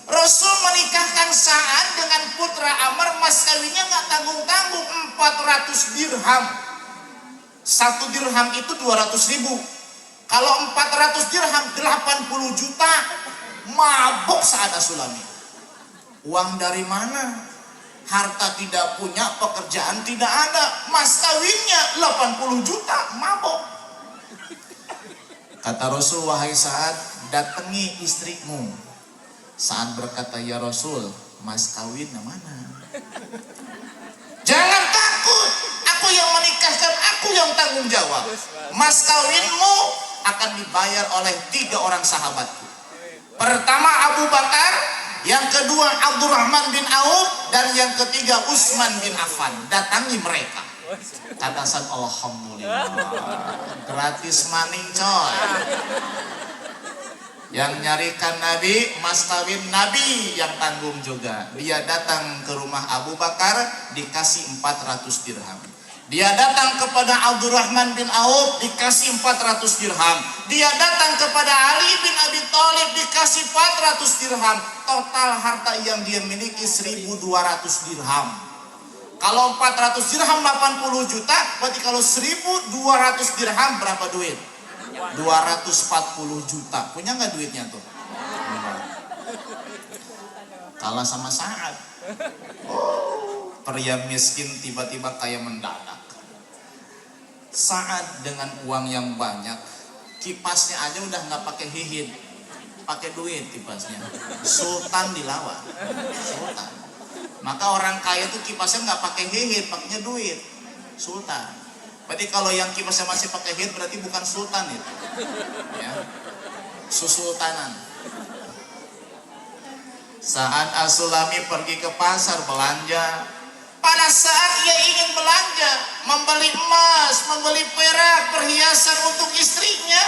S1: Rasul menikahkan Sa'ad dengan putra Amr, mas kawinnya nggak tanggung-tanggung, 400 dirham. 1 dirham itu 200.000. Kalau 400 dirham 80 juta. Mabuk Sa'ad As-Sulami. Uang dari mana? Harta tidak punya, pekerjaan tidak ada, mas kawinnya 80 juta, mabuk. Kata Rasul, wahai Sa'ad, datangi istrimu. Sa'ad berkata, ya Rasul, mas kawin mana? Jangan takut, aku yang menikahkan, aku yang tanggung jawab. Mas kawinmu akan dibayar oleh 3 orang sahabatku. Pertama Abu Bakar, yang kedua Abdurrahman bin Auf, dan yang ketiga Utsman bin Affan. Datangi mereka. Kata Sa'ad, alhamdulillah, gratis maning coy. Yang nyarikan Nabi, mas kawin Nabi yang tanggung juga. Dia datang ke rumah Abu Bakar, dikasih 400 dirham. Dia datang kepada Abdurrahman bin Auf, dikasih 400 dirham. Dia datang kepada Ali bin Abi Thalib, dikasih 400 dirham. Total harta yang dia miliki 1.200 dirham. Kalau 400 dirham 80 juta, berarti kalau 1.200 dirham berapa duit? 240 juta. Punya nggak duitnya tuh? Kalah sama Sa'ad. Pria miskin tiba-tiba kaya mendadak. Sa'ad dengan uang yang banyak, kipasnya aja udah nggak pakai hihit, pakai duit kipasnya. Sultan dilawan. Sultan. Maka orang kaya tuh kipasnya nggak pakai hihit, pakainya duit. Sultan. Berarti kalau yang kipasnya masih pakai hit berarti bukan sultan itu, ya, susultanan. Sa'ad As-Sulami pergi ke pasar belanja. Pada saat ia ingin belanja, membeli emas, membeli perak, perhiasan untuk istrinya,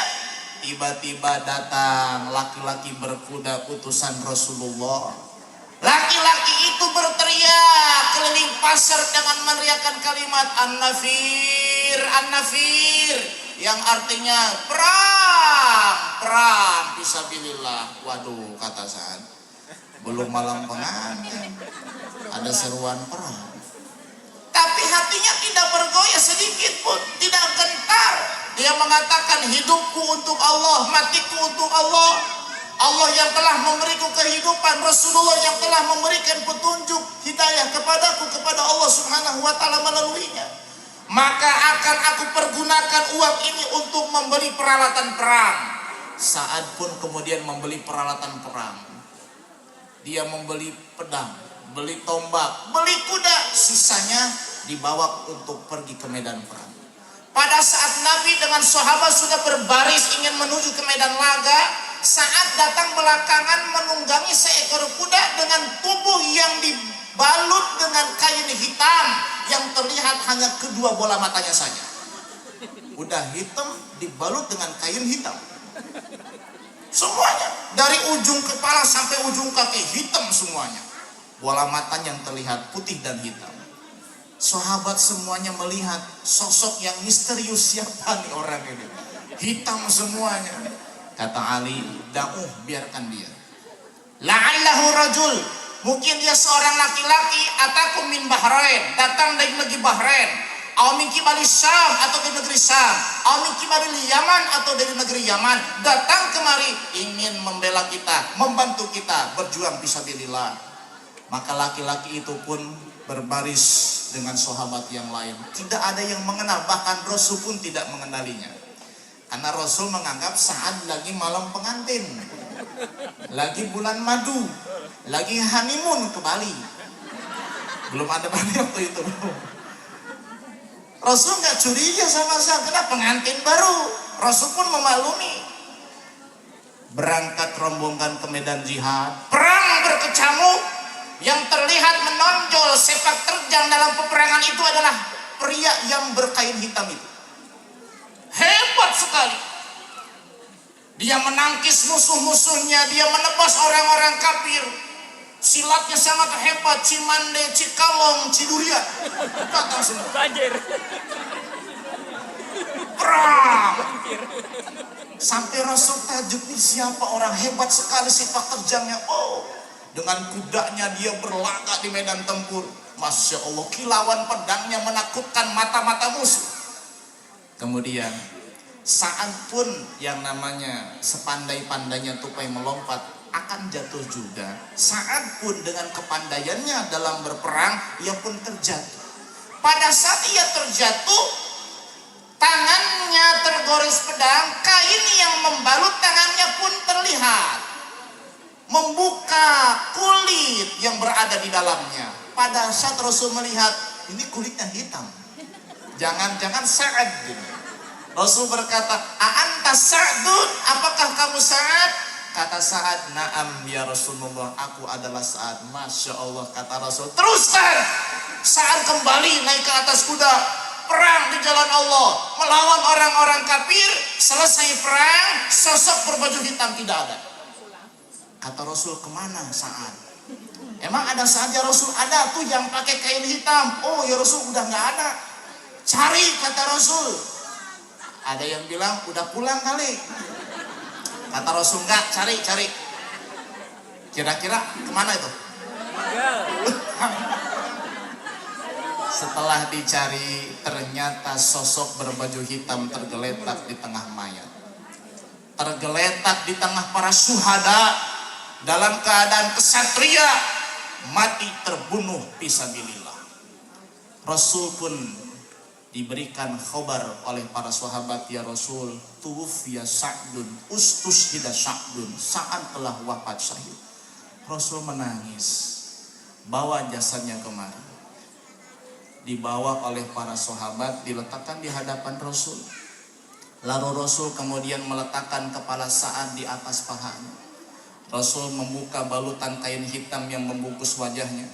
S1: tiba-tiba datang laki-laki berkuda utusan Rasulullah. Laki-laki itu berteriak keliling pasar dengan meneriakkan kalimat An-Nafir, An-Nafir, yang artinya perang, perang fisabilillah. Waduh, kata Sa'ad, belum malam pengantin ada seruan perang. Tapi hatinya tidak bergoyah sedikit pun, tidak gentar. Dia mengatakan, hidupku untuk Allah, matiku untuk Allah. Allah yang telah memberiku kehidupan, Rasulullah yang telah memberikan petunjuk hidayah kepadaku, kepada Allah Subhanahu wa taala melaluinya. Maka akan aku pergunakan uang ini untuk membeli peralatan perang. Sa'ad pun kemudian membeli peralatan perang. Dia membeli pedang, beli tombak, beli kuda, sisanya dibawa untuk pergi ke medan perang. Pada saat Nabi dengan sahabat sudah berbaris ingin menuju ke medan laga, Sa'ad datang belakangan menunggangi seekor kuda dengan tubuh yang dibalut dengan kain hitam yang terlihat hanya kedua bola matanya saja. Kuda hitam dibalut dengan kain hitam. Semuanya, dari ujung kepala sampai ujung kaki hitam semuanya. Bola matanya yang terlihat putih dan hitam. Sahabat semuanya melihat sosok yang misterius, siapa nih orang ini? Hitam semuanya. Kata Ali, da'uh, biarkan dia. La'allahu rajul, mungkin dia seorang laki-laki, atakum min Bahrain, datang dari negeri Bahrain, atau min kibali Syam, atau dari negeri Syam, atau min kibali Yaman, atau dari negeri Yaman, datang kemari ingin membela kita, membantu kita berjuang fisabilillah. Maka laki-laki itu pun berbaris dengan sahabat yang lain. Tidak ada yang mengenal, bahkan Rasul pun tidak mengenalinya. Karena Rasul menganggap Sa'ad lagi malam pengantin, lagi bulan madu, lagi honeymoon ke Bali. Belum ada Bali waktu itu. Rasul nggak curiga sama Sa'ad, karena pengantin baru. Rasul pun memaklumi. Berangkat rombongan ke medan jihad, perang berkecamuk. Yang terlihat menonjol sepak terjang dalam peperangan itu adalah pria yang berkain hitam itu. Hebat sekali. Dia menangkis musuh-musuhnya, dia menebas orang-orang kafir. Silatnya sangat hebat, Cimande, Cikalong, Cidurian. Datang semua.
S3: Banjir.
S1: Perang. Sampai Rasul takjub, nih siapa orang hebat sekali sepak terjangnya. Oh, dengan kudanya dia berlaga di medan tempur. Masya Allah, kilauan pedangnya menakutkan mata-mata musuh. Kemudian Sa'ad pun yang namanya sepandai-pandainya tupai melompat akan jatuh juga. Sa'ad pun dengan kepandaiannya dalam berperang, ia pun terjatuh. Pada saat ia terjatuh, tangannya tergores pedang, kain yang membalut tangannya pun terlihat, membuka kulit yang berada di dalamnya. Pada saat Rasul melihat, ini kulitnya hitam, jangan-jangan Sa'ad. Rasul berkata, "A'anta Sa'dun? Apakah kamu Sa'ad?" Kata Sa'ad, "Na'am ya Rasulullah, aku adalah Sa'ad." Masya Allah, kata Rasul, "Teruskan." Sa'ad kembali naik ke atas kuda, perang di jalan Allah, melawan orang-orang kafir. Selesai perang, sosok berbaju hitam tidak ada. Kata Rasul, "Kemana Sa'ad?" Emang ada saja Rasul? Ada tuh yang pakai kain hitam. Oh ya Rasul, udah nggak ada. Cari, kata Rasul. Ada yang bilang udah pulang kali. Kata Rasul, enggak, cari. Kira-kira kemana itu? Setelah dicari, ternyata sosok berbaju hitam tergeletak di tengah mayat, tergeletak di tengah para syuhada, dalam keadaan kesatria, mati terbunuh fisabilillah. Rasul pun diberikan khabar oleh para sahabat, "Ya Rasul, tuwfiya Sa'dun, ustushhida Sa'dun." Sa'ad telah wafat syahid. Rasul menangis, bawa jasadnya kemari, dibawa oleh para sahabat, diletakkan di hadapan Rasul. Lalu Rasul kemudian meletakkan kepala Sa'ad di atas pahanya. Rasul membuka balutan kain hitam yang membungkus wajahnya.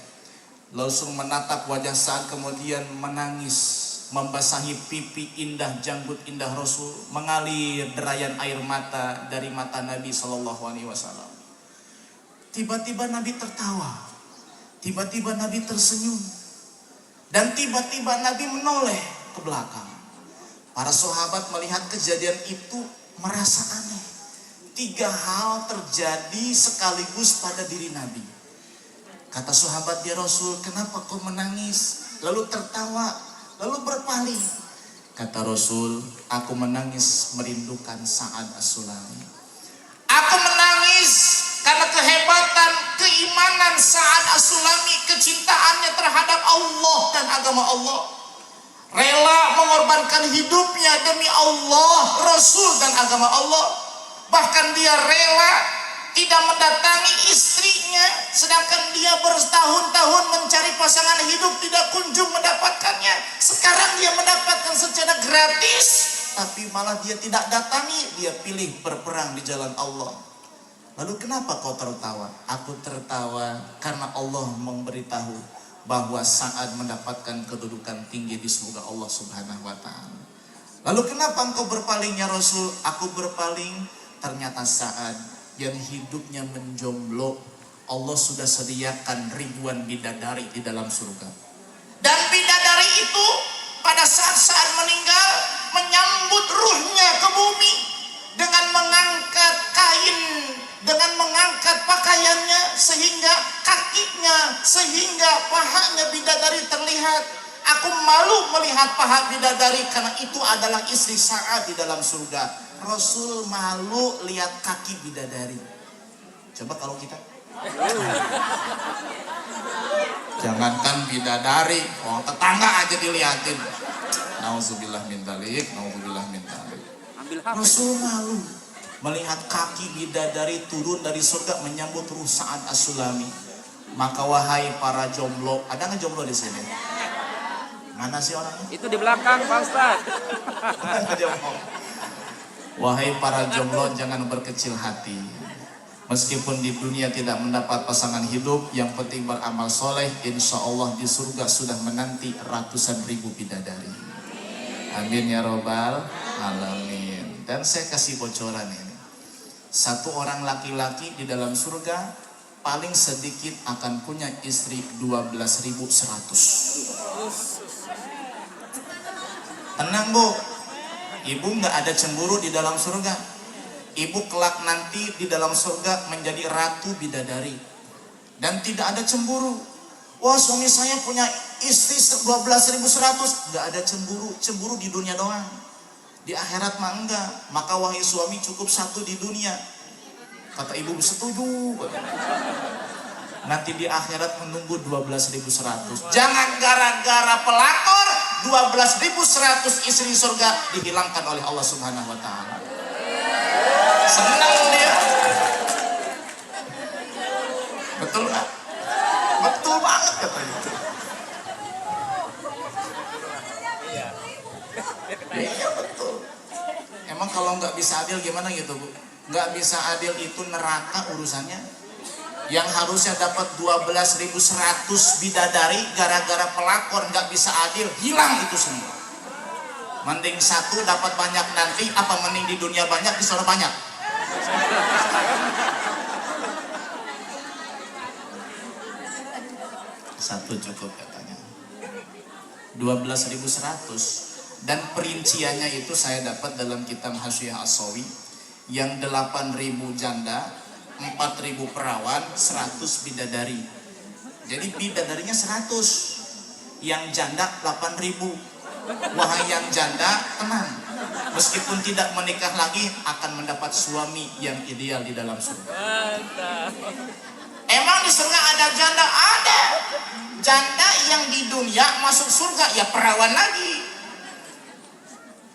S1: Rasul menatap wajah Sa'ad, kemudian menangis, membasahi pipi indah, janggut indah Rasul, mengalir derayan air mata dari mata Nabi SAW. Tiba-tiba Nabi tertawa, tiba-tiba Nabi tersenyum, dan tiba-tiba Nabi menoleh ke belakang. Para sahabat melihat kejadian itu merasa aneh. 3 hal terjadi sekaligus pada diri Nabi. Kata sahabat, "Ya Rasul, kenapa kau menangis, lalu tertawa, lalu berpaling?" Kata Rasul, "Aku menangis merindukan Sa'ad As-Sulami. Aku menangis karena kehebatan keimanan Sa'ad As-Sulami, kecintaannya terhadap Allah dan agama Allah. Rela mengorbankan hidupnya demi Allah, Rasul dan agama Allah. Bahkan dia rela tidak mendatangi istrinya, sedangkan dia bertahun-tahun mencari pasangan hidup tidak kunjung mendapatkannya. Sekarang dia mendapatkan secara gratis, tapi malah dia tidak datangi. Dia pilih berperang di jalan Allah." Lalu kenapa kau tertawa? Aku tertawa karena Allah memberitahu bahwa Sa'ad mendapatkan kedudukan tinggi di surga Allah Subhanahu wa Ta'ala. Lalu kenapa engkau berpaling ya Rasul? Aku berpaling, ternyata Sa'ad yang hidupnya menjomblo, Allah sudah sediakan ribuan bidadari di dalam surga. Dan bidadari itu pada saat Sa'ad meninggal, menyambut ruhnya ke bumi dengan mengangkat kain, dengan mengangkat pakaiannya, sehingga kakinya, sehingga pahanya bidadari terlihat. Aku malu melihat paha bidadari karena itu adalah istri Sa'ad di dalam surga. Rasul malu lihat kaki bidadari. Coba kalau kita. Jangankan bidadari, orang tetangga aja diliatin. Nauzubillah min dzalik, nauzubillah min dzalik. Rasul malu melihat kaki bidadari turun dari surga menyambut ruh Sa'ad As-Sulami. Maka wahai para jomblo, ada nggak jomblo di sini? Mana sih orangnya?
S3: Itu di belakang, Pak Ustaz.
S1: Wahai para jomblo, jangan berkecil hati. Meskipun di dunia tidak mendapat pasangan hidup, yang penting beramal soleh. Insya Allah di surga sudah menanti ratusan ribu bidadari. Amin ya robbal alamin. Dan saya kasih bocoran ini. Satu orang laki-laki di dalam surga paling sedikit akan punya istri 12.100. Tenang bu, ibu nggak ada cemburu di dalam surga. Ibu kelak nanti di dalam surga menjadi ratu bidadari dan tidak ada cemburu. Wah, suami saya punya istri 12.100, nggak ada cemburu. Cemburu di dunia doang, di akhirat mah enggak. Maka wahai suami, cukup satu di dunia. Kata ibu setuju. Nanti di akhirat menunggu 12.100. Jangan gara-gara pelakor 12.100 istri surga dihilangkan oleh Allah Subhanahu wa taala. Senang dia. Betul nggak? Betul banget katanya. Iya betul. Emang kalau nggak bisa adil gimana gitu bu? Nggak bisa adil itu neraka urusannya. Yang harusnya dapat 12.100 bidadari gara-gara pelakor nggak bisa adil, hilang itu semua. Mending satu dapat banyak nanti, apa mending di dunia banyak di sana banyak? Satu cukup katanya. 12.100. Dan perinciannya itu saya dapat dalam kitab Hasyiah As-Sawi. Yang 8.000 janda, 4.000 perawan, 100 bidadari. Jadi bidadarinya 100, yang janda 8.000. Wahai yang janda, tenang. Meskipun tidak menikah lagi, akan mendapat suami yang ideal di dalam surga. Emang di surga ada janda? Ada. Janda yang di dunia masuk surga, ya perawan lagi.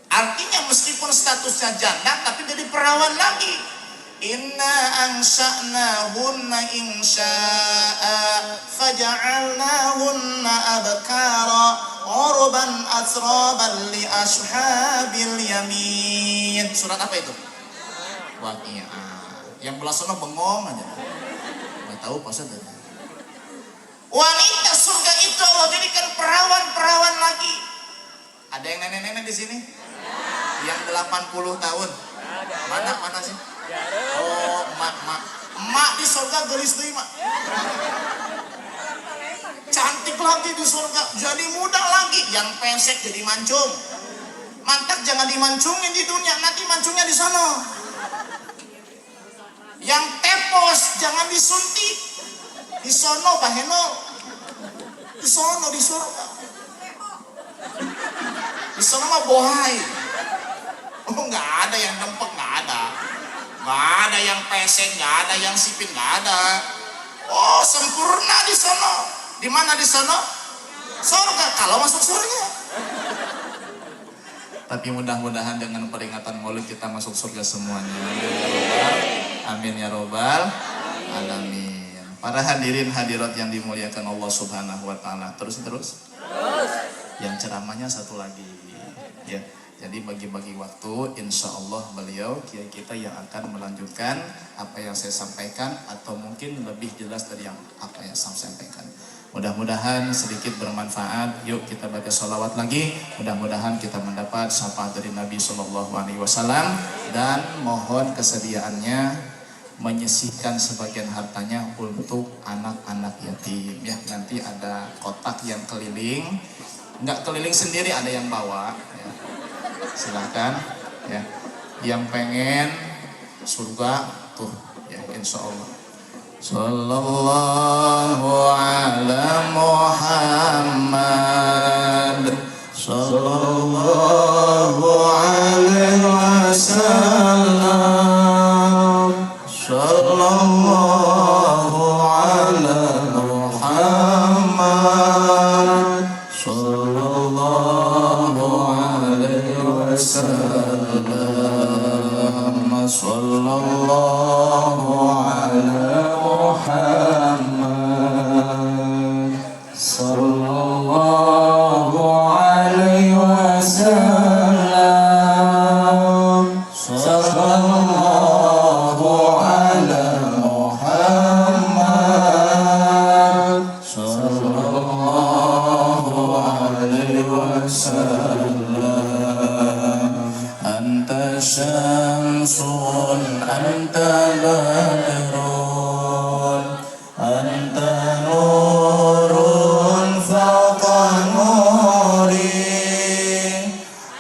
S1: Artinya meskipun statusnya janda, tapi jadi perawan lagi. Inna ansha'nahunna insya'a faja'alnahunna abkara urban atraban li ashabil yamin. Surat apa itu? Waqi'ah. Yang belah sana bengong aja. Nggak tahu pasal tadi. Wanita surga itu Allah jadikan perawan-perawan lagi. Ada yang nenek-nenek di sini? Yang 80 tahun. Mana sih? Oh, emak di surga gelis tuh mak. Cantik lagi di surga, jadi muda lagi. Yang pesek jadi mancung. Mantap, jangan dimancungin di dunia, nanti mancungnya di sana. Yang tepos jangan disuntik. Di sono Pak Heno. Di sono di surga. Di sono mah bohai. Oh, nggak ada yang nempek, nggak ada. Nggak ada yang pesek, nggak ada yang sipin, nggak ada. Oh, sempurna di sono. Di mana di sono? Surga, kalau masuk surga. Tapi mudah-mudahan dengan peringatan Maulid kita masuk surga semuanya. Amin ya robbal alamin. Para hadirin hadirat yang dimuliakan Allah Subhanahu wa taala. Terus. Yang ceramahnya satu lagi. Ya. Jadi bagi-bagi waktu, insya Allah beliau kiai kita yang akan melanjutkan apa yang saya sampaikan atau mungkin lebih jelas dari yang apa yang saya sampaikan. Mudah-mudahan sedikit bermanfaat. Yuk kita baca sholawat lagi. Mudah-mudahan kita mendapat syafaat dari Nabi Shallallahu Alaihi Wasallam dan mohon kesediaannya menyisihkan sebagian hartanya untuk anak-anak yatim. Ya, nanti ada kotak yang keliling, nggak keliling sendiri, ada yang bawa. Ya. Silahkan ya, yang pengen surga tuh ya, insya Allah. Sallallahu ala Muhammad sallallahu alaihi wasallam sallallahu ala Muhammad Sallallahu ala Muhammad. Sallallahu alaihi wasallam. Sallallahu ala Muhammad. Sallallahu alaihi wasallam. Anta syamsun, anta badrun, anta nurun fawqa nuri,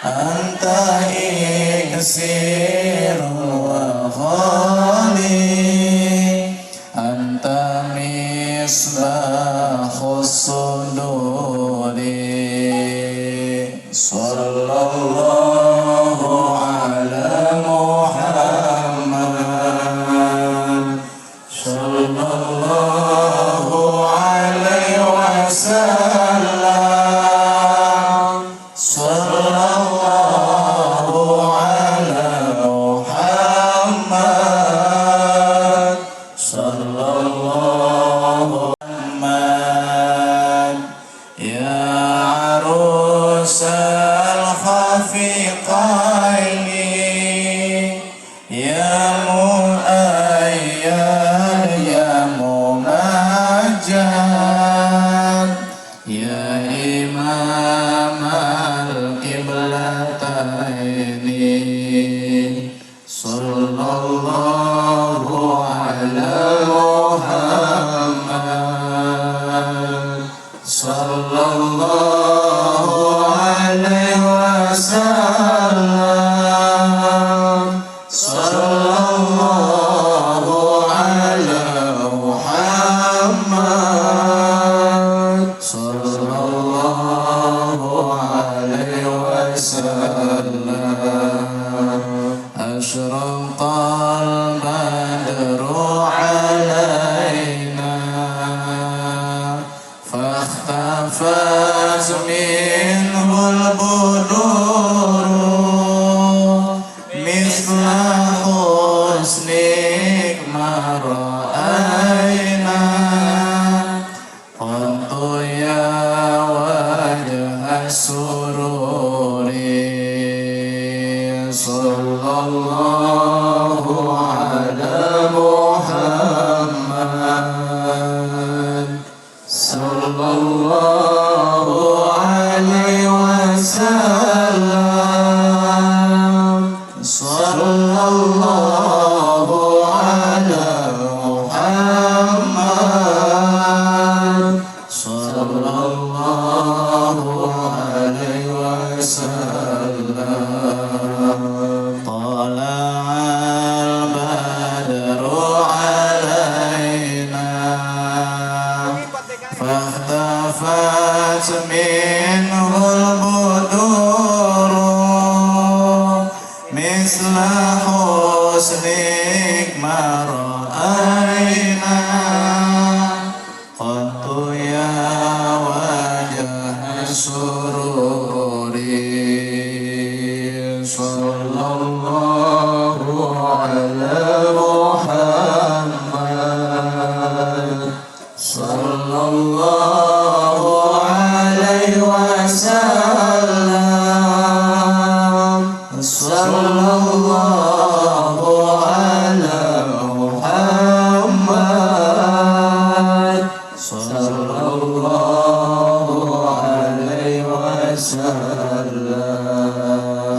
S1: anta iksirun wa ghali, anta misbahus suduri. Sallallahu ala Muhammad. Sallallahu alaihi wasallam. Sallallahu ala Muhammad. Sallallahu Muhammad. Ya arusal khafiqaini, ya mu'ayyad, ya mumajjad, ya imam al-qiblataini. Sallallahu ala Muhammad. Sallallahu alaihi wasallam. Sallallahu ala Muhammad. Sallallahu alaihi wasallam. Ashraqal badru alaina, fahtafaz minhul buduru, misla husnik ma ra'ayna. Qantu ya wajha sururi. Sallallahu ala Muhammad. Sallallahu alaihi wasallam. Sallallahu ala Muhammad. Sallallahu alaihi wasallam. Tala'al badru alaina, fahtafat minhul buduru, misla husnik ma ra'ayna. Qantu ya wajha sururi. Sallallahu ala Muhammad. Sallallahu alaihi wasallam. Sallallahu ala Muhammad. Sallallahu alaihi wasallam.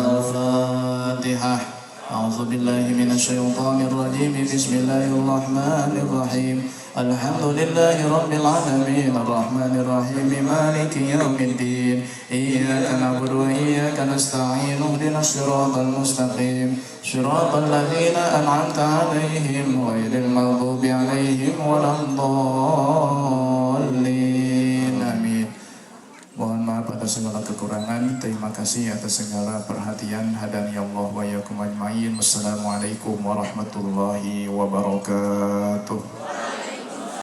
S1: Al-Fatihah. A'udzu billahi minasyaitonir rajim. Bismillahirrahmanirrahim. Alhamdulillahi rabbil alamin, arrahmanir rahim, maliki yaumiddin. Iyyaka na'budu wa iyyaka nasta'in. Ihdinas siratal mustaqim, siratal ladzina an'amta 'alaihim ghairil maghdubi 'alaihim waladdallin. Amin. Mohon maaf atas segala kekurangan. Terima kasih atas segala perhatian. Hadani Allah wa iyyakum ajmain. Wassalamualaikum warahmatullahi wabarakatuh.